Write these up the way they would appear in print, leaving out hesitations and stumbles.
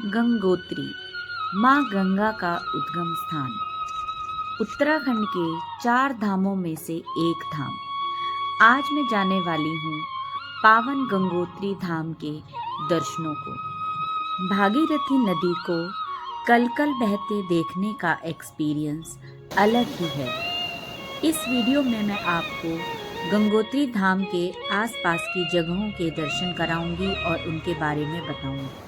गंगोत्री, माँ गंगा का उद्गम स्थान। उत्तराखंड के 4 धामों में से एक धाम। आज मैं जाने वाली हूँ पावन गंगोत्री धाम के दर्शनों को। भागीरथी नदी को कलकल बहते देखने का एक्सपीरियंस अलग ही है। इस वीडियो में मैं आपको गंगोत्री धाम के आसपास की जगहों के दर्शन कराऊंगी और उनके बारे में बताऊंगी।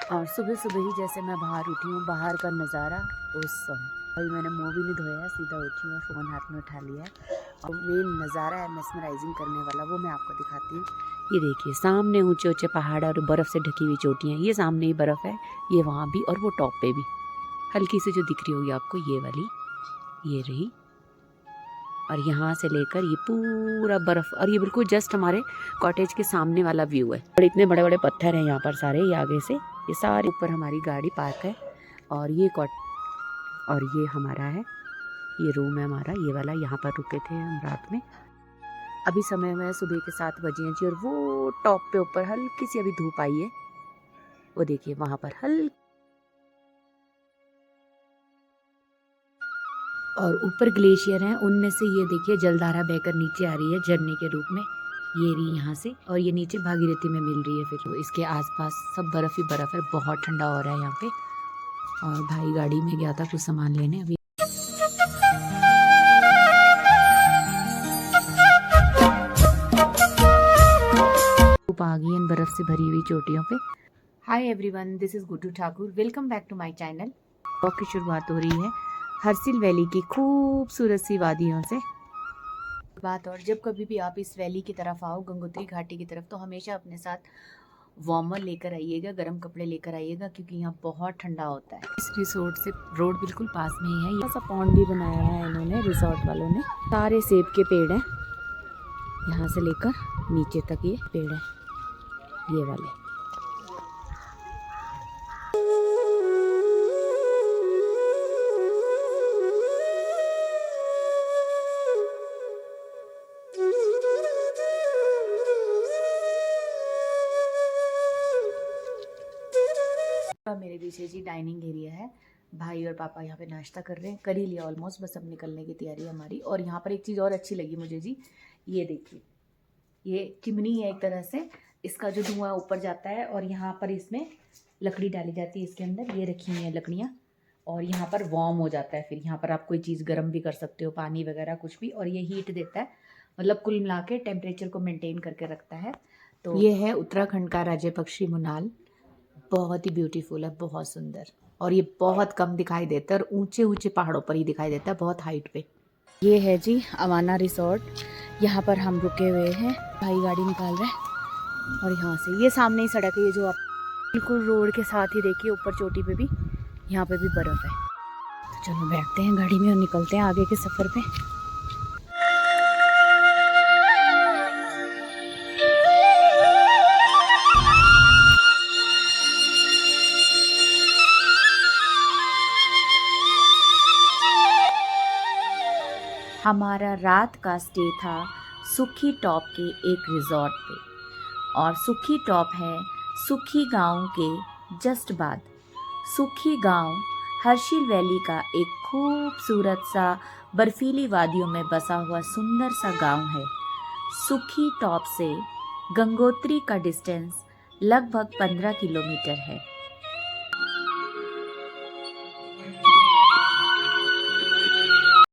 और सुबह सुबह ही जैसे मैं बाहर उठी हूँ, बाहर का नज़ारा औसम। अभी मैंने मुँह भी नहीं धोया, सीधा उठी हूँ, फ़ोन हाथ में उठा लिया और मेन नज़ारा है मेस्मराइजिंग करने वाला, वो मैं आपको दिखाती हूँ। ये देखिए सामने ऊंचे ऊंचे पहाड़ और बर्फ़ से ढकी हुई चोटियाँ। ये सामने ही बर्फ़ है, ये वहाँ भी और वो टॉप पे भी हल्की सी जो दिख रही होगी आपको, ये वाली ये रही। और यहाँ से लेकर ये पूरा बर्फ़, और ये बिल्कुल जस्ट हमारे कॉटेज के सामने वाला व्यू है। और इतने बड़े बड़े पत्थर हैं यहाँ पर सारे, ये आगे से ये सारे ऊपर हमारी गाड़ी पार्क है। और ये हमारा है, ये रूम है हमारा, ये वाला। यहाँ पर रुके थे हम रात में। अभी समय में सुबह के 7 बजे हैं जी। और वो टॉप पे ऊपर हल्की सी अभी धूप आई है, वो देखिए वहाँ पर और ऊपर ग्लेशियर हैं, उनमें से ये देखिए जलधारा बहकर नीचे आ रही है झरने के रूप में। ये रही यहाँ से, और ये नीचे भागीरथी में मिल रही है। फिर तो इसके आसपास सब बर्फ़ ही बर्फ़ है, बहुत ठंडा हो रहा है यहाँ पे। और भाई गाड़ी में गया था कुछ सामान लेने, अभी धूप आ गई इन बर्फ़ से भरी हुई चोटियों पे। Hi everyone, this is Guddu Thakur, welcome back to my channel. Blog की शुरुआत हो रही है हरसिल वैली की खूबसूरत सी वादियों से। बात और जब कभी भी आप इस वैली की तरफ आओ, गंगोत्री घाटी की तरफ, तो हमेशा अपने साथ वार्मर लेकर आइएगा, गर्म कपड़े लेकर आइएगा, क्योंकि यहाँ बहुत ठंडा होता है। इस रिसोर्ट से रोड बिल्कुल पास में ही है। ये सा पॉन्ड भी बनाया है इन्होंने, रिसोर्ट वालों ने। सारे सेब के पेड़ हैं, यहाँ से लेकर नीचे तक ये पेड़ है, ये वाले। मेरे पीछे जी डाइनिंग एरिया है। भाई और पापा यहाँ पे नाश्ता कर रहे हैं, कर ही लिया ऑलमोस्ट, बस अब निकलने की तैयारी है हमारी। और यहाँ पर एक चीज़ और अच्छी लगी मुझे जी, ये देखिए, ये चिमनी है एक तरह से, इसका जो धुआं ऊपर जाता है और यहाँ पर इसमें लकड़ी डाली जाती है, इसके अंदर ये रखी हुई हैं लकड़ियाँ, और यहाँ पर वार्म हो जाता है। फिर यहाँ पर आप कोई चीज़ गर्म भी कर सकते हो, पानी वगैरह कुछ भी, और ये हीट देता है, मतलब कुल मिला के टेम्परेचर को मेनटेन करके रखता है। तो ये है उत्तराखंड का राज्य पक्षी मुनाल, बहुत ही ब्यूटीफुल है, बहुत सुंदर। और ये बहुत कम दिखाई देता है, और ऊंचे ऊंचे पहाड़ों पर ही दिखाई देता है, बहुत हाइट पे। ये है जी अवाना रिसोर्ट, यहाँ पर हम रुके हुए हैं। भाई गाड़ी निकाल रहे हैं, और यहाँ से ये सामने ही सड़क है, ये जो आप बिल्कुल रोड के साथ ही देखिए, ऊपर चोटी पे भी, यहाँ पे भी बर्फ़ है। तो चलो बैठते हैं गाड़ी में और निकलते हैं आगे के सफ़र पे। हमारा रात का स्टे था सुखी टॉप के एक रिजॉर्ट पे, और सुखी टॉप है सुखी गांव के जस्ट बाद। सुखी गांव हर्षिल वैली का एक खूबसूरत सा बर्फीली वादियों में बसा हुआ सुंदर सा गांव है। सुखी टॉप से गंगोत्री का डिस्टेंस लगभग 15 किलोमीटर है।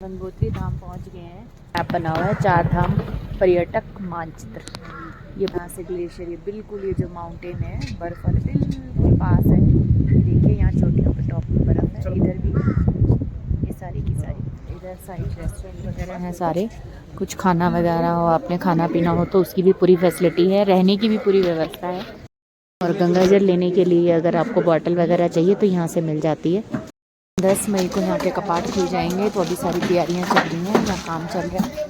गंगोत्री धाम पहुंच गए हैं। ऐप बना हुआ है 4 धाम पर्यटक मानचित्र। ये यहाँ से ग्लेशियर, ये बिल्कुल ये जो माउंटेन है, बर्फ वाले बिल्कुल पास है। देखिए यहाँ चोटियों पे टॉप में बर्फ है। इधर भी ये सारी की सारी, इधर साइड रेस्टोरेंट वगैरह हैं सारे। कुछ खाना वगैरह हो, आपने खाना पीना हो तो उसकी भी पूरी फैसिलिटी है, रहने की भी पूरी व्यवस्था है। और गंगा जल लेने के लिए अगर आपको बॉटल वगैरह चाहिए तो यहाँ से मिल जाती है। 10 मई को यहाँ के कपाट खुल जाएंगे, तो अभी सारी तैयारियाँ चल रही हैं, यहाँ काम चल रहा है,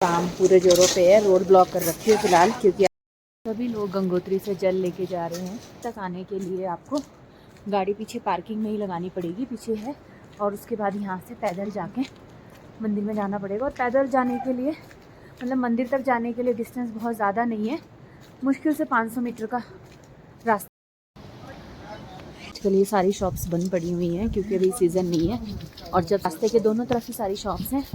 काम पूरे जोरों पे है। रोड ब्लॉक कर रखी है फिलहाल, क्योंकि सभी लोग गंगोत्री से जल लेके जा रहे हैं। तक आने के लिए आपको गाड़ी पीछे पार्किंग में ही लगानी पड़ेगी, पीछे है, और उसके बाद यहाँ से पैदल जाके मंदिर में जाना पड़ेगा। और पैदल जाने के लिए मतलब मंदिर तक जाने के लिए डिस्टेंस बहुत ज़्यादा नहीं है, मुश्किल से 500 मीटर का रास्ता। आजकल ये सारी शॉप्स बंद पड़ी हुई हैं क्योंकि अभी सीज़न नहीं है, और जब रास्ते के दोनों तरफ ही सारी शॉप्स हैं,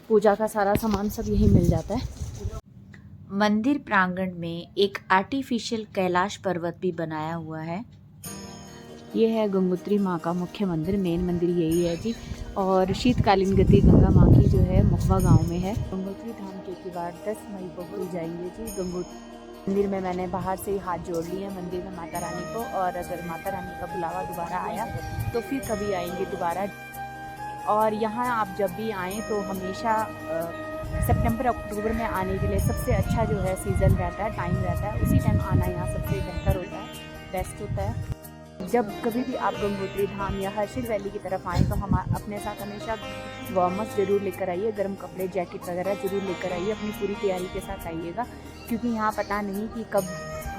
पूजा का सारा सामान सब यहीं मिल जाता है। मंदिर प्रांगण में एक आर्टिफिशियल कैलाश पर्वत भी बनाया हुआ है। ये है गंगोत्री माँ का मुख्य मंदिर, मेन मंदिर यही है जी। और शीतकालीन गति गंगा माँ की जो है मुखवा गांव में है। गंगोत्री धाम के किवाड़ 10 मई को खुल जाएंगे जी। गंगोत्री मंदिर में मैंने बाहर से ही हाथ जोड़ लिए हैं मंदिर में माता रानी को, और अगर माता रानी का बुलावा दोबारा आया तो फिर कभी आएंगे दोबारा। और यहाँ आप जब भी आएँ तो हमेशा सितंबर अक्टूबर में आने के लिए सबसे अच्छा जो है सीज़न रहता है, टाइम रहता है, उसी टाइम आना यहाँ सबसे बेहतर होता है, बेस्ट होता है। जब कभी भी आप गंगोत्री धाम या हर्षिल वैली की तरफ आएँ तो हम अपने साथ हमेशा वार्मअप ज़रूर लेकर आइए, गर्म कपड़े जैकेट वगैरह ज़रूर लेकर आइए, अपनी पूरी तैयारी के साथ आइएगा, क्योंकि यहाँ पता नहीं कि कब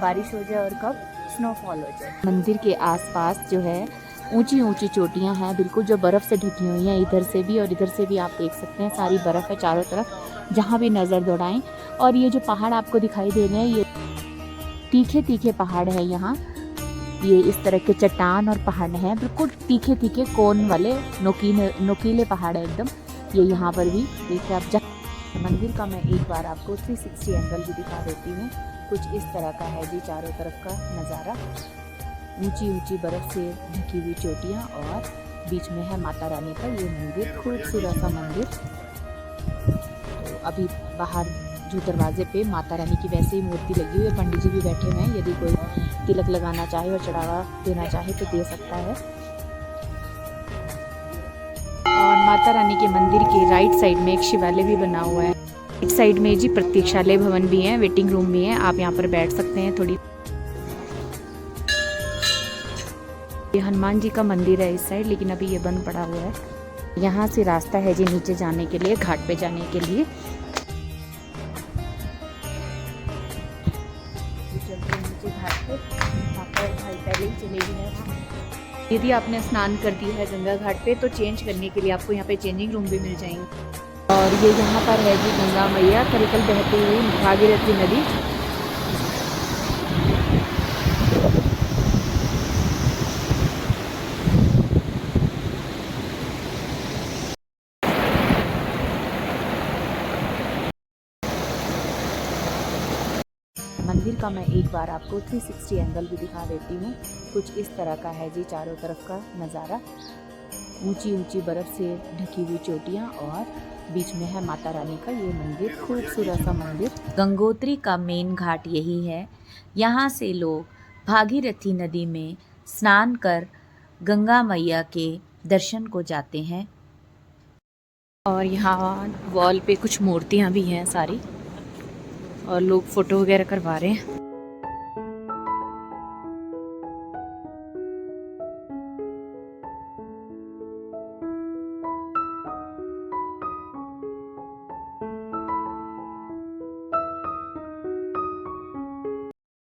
बारिश हो जाए और कब स्नोफॉल हो जाए। मंदिर के आसपास जो है ऊंची ऊंची चोटियाँ हैं बिल्कुल, जो बर्फ़ से ढकी हुई हैं। इधर से भी और इधर से भी आप देख सकते हैं, सारी बर्फ़ है चारों तरफ, जहाँ भी नज़र दौड़ाएं। और ये जो पहाड़ आपको दिखाई दे रहे हैं, ये तीखे तीखे पहाड़ है। यहाँ ये इस तरह के चट्टान और पहाड़ हैं, बिल्कुल तीखे तीखे कोन वाले नोकीले पहाड़ है एकदम। ये यहाँ पर भी देखिए आप। मंदिर का मैं एक बार आपको 360 एंगल भी दिखा देती हूँ। कुछ इस तरह का है जी चारों तरफ का नज़ारा। ऊंची ऊंची बर्फ़ से ढकी हुई चोटियाँ और बीच में है माता रानी का ये मंदिर, खूबसूरत सा मंदिर। तो अभी बाहर जो दरवाजे पे माता रानी की वैसे ही मूर्ति लगी हुई है, पंडित जी भी बैठे हुए हैं, यदि कोई तिलक लगाना चाहे और चढ़ावा देना चाहे तो दे सकता है। और माता रानी के मंदिर के राइट साइड में एक शिवालय भी बना हुआ है। राइट साइड में जी प्रतीक्षालय भवन भी है, वेटिंग रूम भी है, आप यहाँ पर बैठ सकते हैं थोड़ी। ये हनुमान जी का मंदिर है इस साइड, लेकिन अभी ये बंद पड़ा हुआ है। यहाँ से रास्ता है जी नीचे जाने के लिए, घाट पे जाने के लिए। चलते नीचे घाट पे, वहाँ पर भाई पहले ही चले गए हैं। यदि आपने स्नान कर दिया है गंगा घाट पे तो चेंज करने के लिए आपको यहाँ पे चेंजिंग रूम भी मिल जाएंगे। और ये यहाँ पर है जी गंगा मैया, करिकल बहती हुई भागीरथी नदी। मंदिर का मैं एक बार आपको 360 एंगल भी दिखा देती हूँ। कुछ इस तरह का है जी चारों तरफ का नज़ारा। ऊंची ऊंची बर्फ़ से ढकी हुई चोटियाँ और बीच में है माता रानी का ये मंदिर, खूबसूरत सा मंदिर। गंगोत्री का मेन घाट यही है। यहाँ से लोग भागीरथी नदी में स्नान कर गंगा मैया के दर्शन को जाते हैं। और यहाँ वॉल पे कुछ मूर्तियाँ भी हैं सारी, और लोग फ़ोटो वगैरह करवा रहे हैं।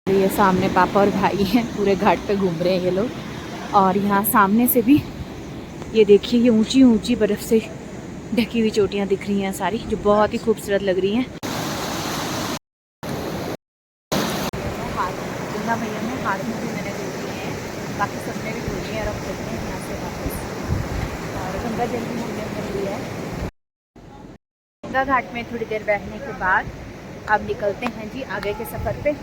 ये सामने पापा और भाई हैं, पूरे घाट पे घूम रहे हैं ये लोग। और यहाँ सामने से भी ये देखिए, ये ऊंची ऊंची बर्फ़ से ढकी हुई चोटियाँ दिख रही हैं सारी, जो बहुत ही खूबसूरत लग रही हैं। गंगा मैया में हाथ में भी मैंने धो दिए हैं, बाकी सबने भी धो दिए हैं। और अब चलते हैं यहाँ से वापस, और गंगा जल भी हमने भर लिया है। गंगा घाट में थोड़ी देर बैठने के बाद अब निकलते हैं जी आगे के सफ़र पे।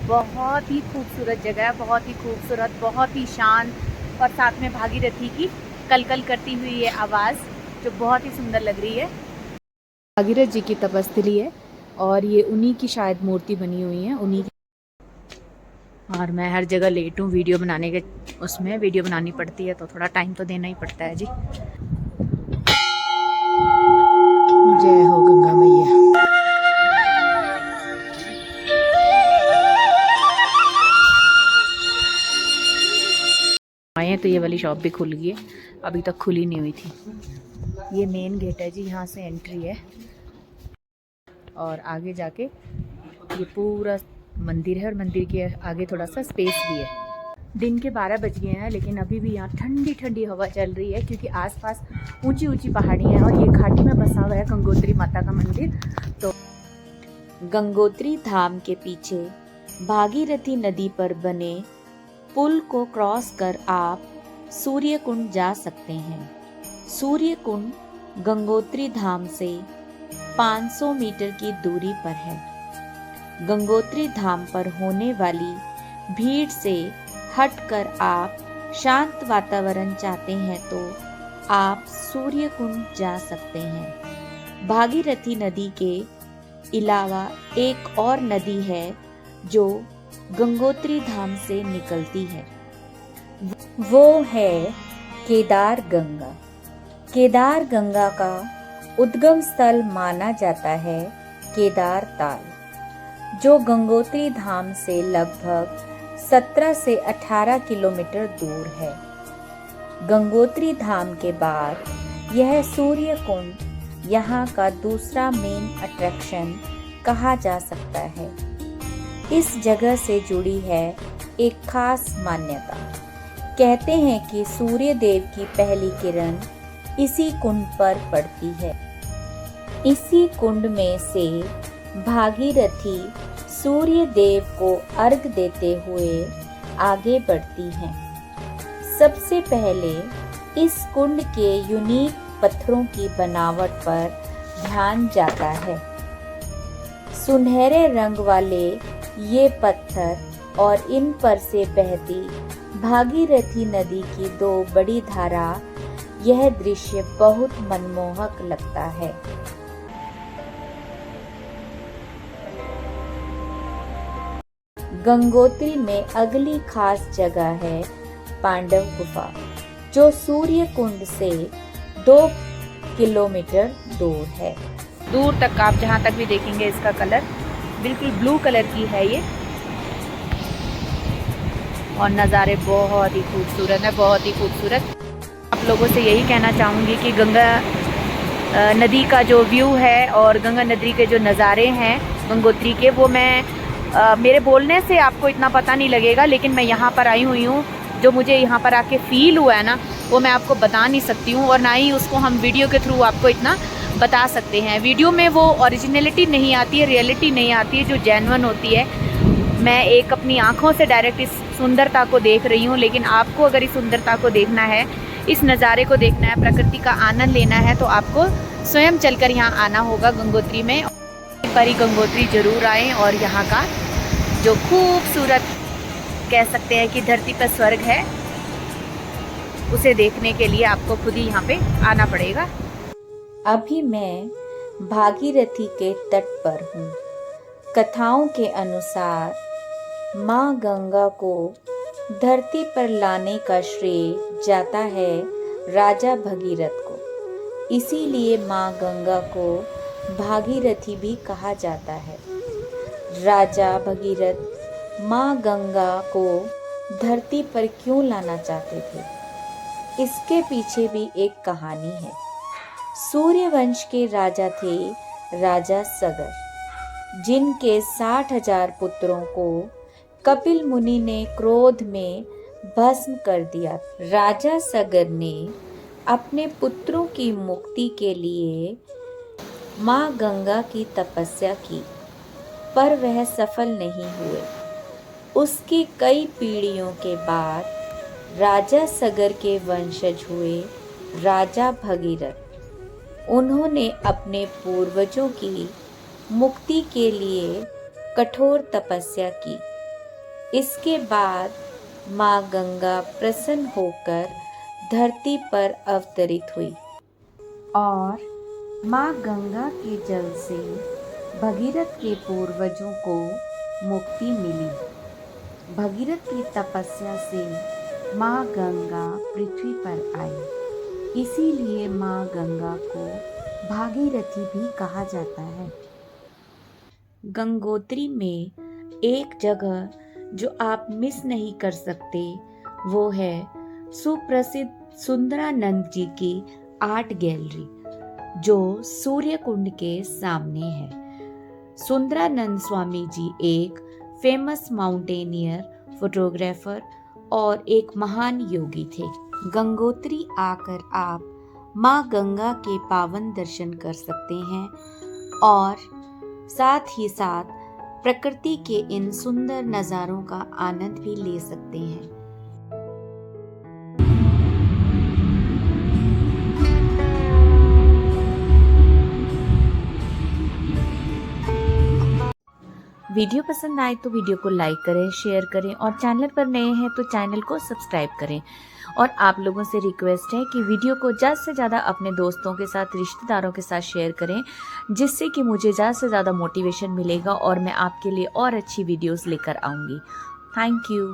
बहुत ही खूबसूरत जगह है, बहुत ही खूबसूरत, बहुत ही शांत, और साथ में भागीरथी की कलकल करती हुई ये आवाज़ जो बहुत ही सुंदर लग रही है। भागीरथ जी की तपस्थली है और ये उन्हीं की शायद मूर्ति बनी हुई है, उन्हीं की। और मैं हर जगह लेट हूँ वीडियो बनाने के, उसमें वीडियो बनानी पड़ती है तो थोड़ा टाइम तो देना ही पड़ता है जी। जय हो गंगा मैया। आए तो ये वाली शॉप भी खुल गई है, अभी तक खुली नहीं हुई थी। ये मेन गेट है जी, यहाँ से एंट्री है, और आगे जाके ये पूरा मंदिर है, और मंदिर के आगे थोड़ा सा स्पेस भी है। दिन के 12 बज गए हैं, लेकिन अभी भी यहाँ ठंडी ठंडी हवा चल रही है, क्योंकि आसपास ऊंची ऊंची पहाड़ियाँ हैं और ये घाटी में बसा हुआ है गंगोत्री माता का मंदिर। तो गंगोत्री धाम के पीछे भागीरथी नदी पर बने पुल को क्रॉस कर आप सूर्य कुंड जा सकते हैं। सूर्य कुंड गंगोत्री धाम से 500 मीटर की दूरी पर है। गंगोत्री धाम पर होने वाली भीड़ से हटकर आप शांत वातावरण चाहते हैं तो आप सूर्य कुंड जा सकते हैं। भागीरथी नदी के अलावा एक और नदी है जो गंगोत्री धाम से निकलती है, वो है केदार गंगा। केदार गंगा का उद्गम स्थल माना जाता है केदार ताल, जो गंगोत्री धाम से लगभग 17 से 18 किलोमीटर दूर है। गंगोत्री धाम के बाद यह सूर्य कुंड यहाँ का दूसरा मेन अट्रैक्शन कहा जा सकता है। इस जगह से जुड़ी है एक खास मान्यता। कहते हैं कि सूर्य देव की पहली किरण इसी कुंड पर पड़ती है। इसी कुंड में से भागीरथी सूर्य देव को अर्घ देते हुए आगे बढ़ती हैं। सबसे पहले इस कुंड के यूनिक पत्थरों की बनावट पर ध्यान जाता है। सुनहरे रंग वाले ये पत्थर और इन पर से बहती भागीरथी नदी की 2 बड़ी धारा, यह दृश्य बहुत मनमोहक लगता है। गंगोत्री में अगली खास जगह है पांडव गुफा, जो सूर्य कुंड से 2 किलोमीटर दूर है। दूर तक आप जहाँ तक भी देखेंगे इसका कलर बिल्कुल ब्लू कलर की है ये, और नज़ारे बहुत ही खूबसूरत है, बहुत ही खूबसूरत। आप लोगों से यही कहना चाहूँगी कि गंगा नदी का जो व्यू है और गंगा नदी के जो नज़ारे हैं गंगोत्री के, वो मैं मेरे बोलने से आपको इतना पता नहीं लगेगा, लेकिन मैं यहाँ पर आई हुई हूँ, जो मुझे यहाँ पर आके फील हुआ है ना, वो मैं आपको बता नहीं सकती हूँ, और ना ही उसको हम वीडियो के थ्रू आपको इतना बता सकते हैं। वीडियो में वो ओरिजिनलिटी नहीं आती है, रियलिटी नहीं आती है जो जेन्युइन होती है। मैं एक अपनी आँखों से डायरेक्ट इस सुंदरता को देख रही हूँ, लेकिन आपको अगर इस सुंदरता को देखना है, इस नज़ारे को देखना है, प्रकृति का आनंद लेना है, तो आपको स्वयं चलकर यहाँ आना होगा गंगोत्री में। एक बारी गंगोत्री ज़रूर आएँ और यहाँ का जो खूबसूरत कह सकते हैं कि धरती पर स्वर्ग है, उसे देखने के लिए आपको खुद ही यहाँ पे आना पड़ेगा। अभी मैं भागीरथी के तट पर हूँ। कथाओं के अनुसार माँ गंगा को धरती पर लाने का श्रेय जाता है राजा भगीरथ को, इसीलिए माँ गंगा को भागीरथी भी कहा जाता है। राजा भगीरथ माँ गंगा को धरती पर क्यों लाना चाहते थे, इसके पीछे भी एक कहानी है। सूर्यवंश के राजा थे राजा सगर, जिनके 60,000 पुत्रों को कपिल मुनि ने क्रोध में भस्म कर दिया। राजा सगर ने अपने पुत्रों की मुक्ति के लिए माँ गंगा की तपस्या की, पर वह सफल नहीं हुए। उसकी कई पीढ़ियों के बाद राजा सगर के वंशज हुए राजा भगीरथ। उन्होंने अपने पूर्वजों की मुक्ति के लिए कठोर तपस्या की। इसके बाद माँ गंगा प्रसन्न होकर धरती पर अवतरित हुई और माँ गंगा के जल से भगीरथ के पूर्वजों को मुक्ति मिली। भगीरथ की तपस्या से माँ गंगा पृथ्वी पर आई, इसीलिए माँ गंगा को भागीरथी भी कहा जाता है। गंगोत्री में एक जगह जो आप मिस नहीं कर सकते, वो है सुप्रसिद्ध सुंदरानंद जी की आर्ट गैलरी, जो सूर्य कुंड के सामने है। सुंदरानंद स्वामी जी एक फेमस माउंटेनियर, फोटोग्राफर और एक महान योगी थे। गंगोत्री आकर आप माँ गंगा के पावन दर्शन कर सकते हैं और साथ ही साथ प्रकृति के इन सुंदर नज़ारों का आनंद भी ले सकते हैं। वीडियो पसंद आए तो वीडियो को लाइक करें, शेयर करें और चैनल पर नए हैं तो चैनल को सब्सक्राइब करें। और आप लोगों से रिक्वेस्ट है कि वीडियो को ज़्यादा से ज़्यादा अपने दोस्तों के साथ, रिश्तेदारों के साथ शेयर करें, जिससे कि मुझे ज़्यादा से ज़्यादा मोटिवेशन मिलेगा और मैं आपके लिए और अच्छी वीडियोस लेकर आऊँगी। Thank you.